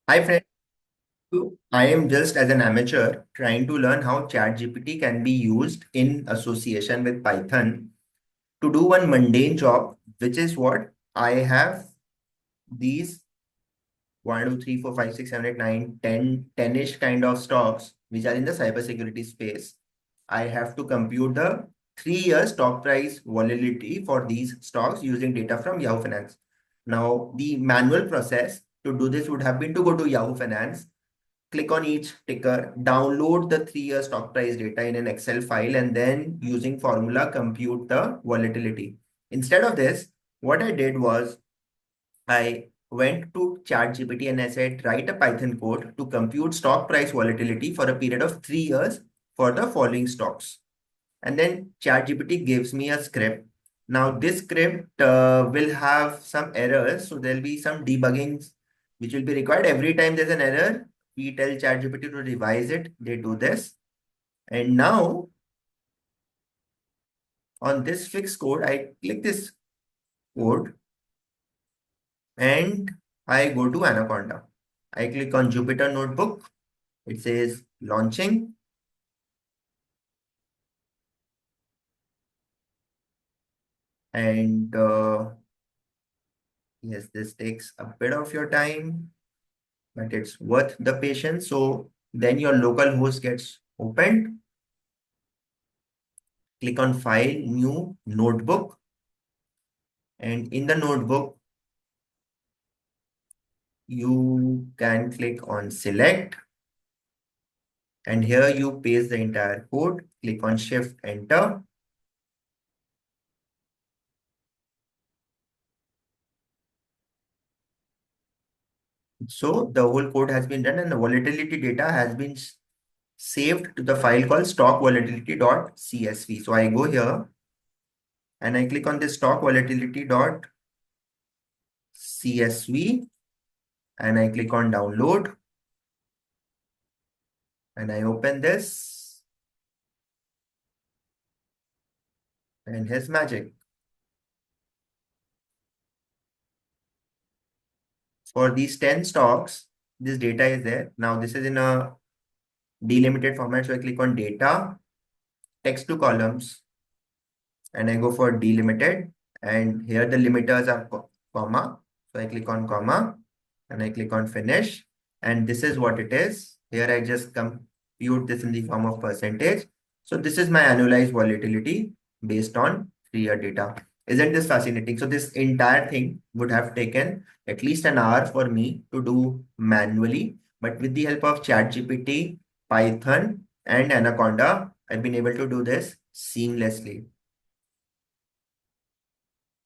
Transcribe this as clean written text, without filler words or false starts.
Hi friend, I am just as an amateur trying to learn how ChatGPT can be used in association with Python to do one mundane job, which is what I have these 1, 2, 3, 4, 5, 6, 7, 8, 9, 10, 10-ish kind of stocks which are in the cybersecurity space. I have to compute the 3 year stock price volatility for these stocks using data from Yahoo Finance. Now, the manual process to do this would have been to go to Yahoo Finance, click on each ticker, download the 3 year stock price data in an Excel file, and then using formula compute the volatility. Instead of this, what I did was I went to ChatGPT and I said, write a Python code to compute stock price volatility for a period of 3 years for the following stocks. And then ChatGPT gives me a script. Now, this script will have some errors. So there'll be some debugging which will be required. Every time there's an error, we tell ChatGPT to revise it. They do this. And now on this fixed code, I click this code and I go to Anaconda. I click on Jupyter Notebook. It says launching. And yes, this takes a bit of your time, but it's worth the patience. So then your local host gets opened. Click on File, New, Notebook. And in the notebook, you can click on Select. And here you paste the entire code. Click on Shift, Enter. So the whole code has been done and the volatility data has been saved to the file called stockvolatility.csv. So I go here and I click on this stockvolatility.csv and I click on download and I open this and here's magic. For these 10 stocks, this data is there. Now this is in a delimited format. So I click on data, text to columns, and I go for delimited. And here the limiters are comma. So I click on comma and I click on finish. And this is what it is. Here I just compute this in the form of percentage. So this is my annualized volatility based on 3 year data. Isn't this fascinating? So this entire thing would have taken at least an hour for me to do manually. But with the help of ChatGPT, Python, and Anaconda, I've been able to do this seamlessly.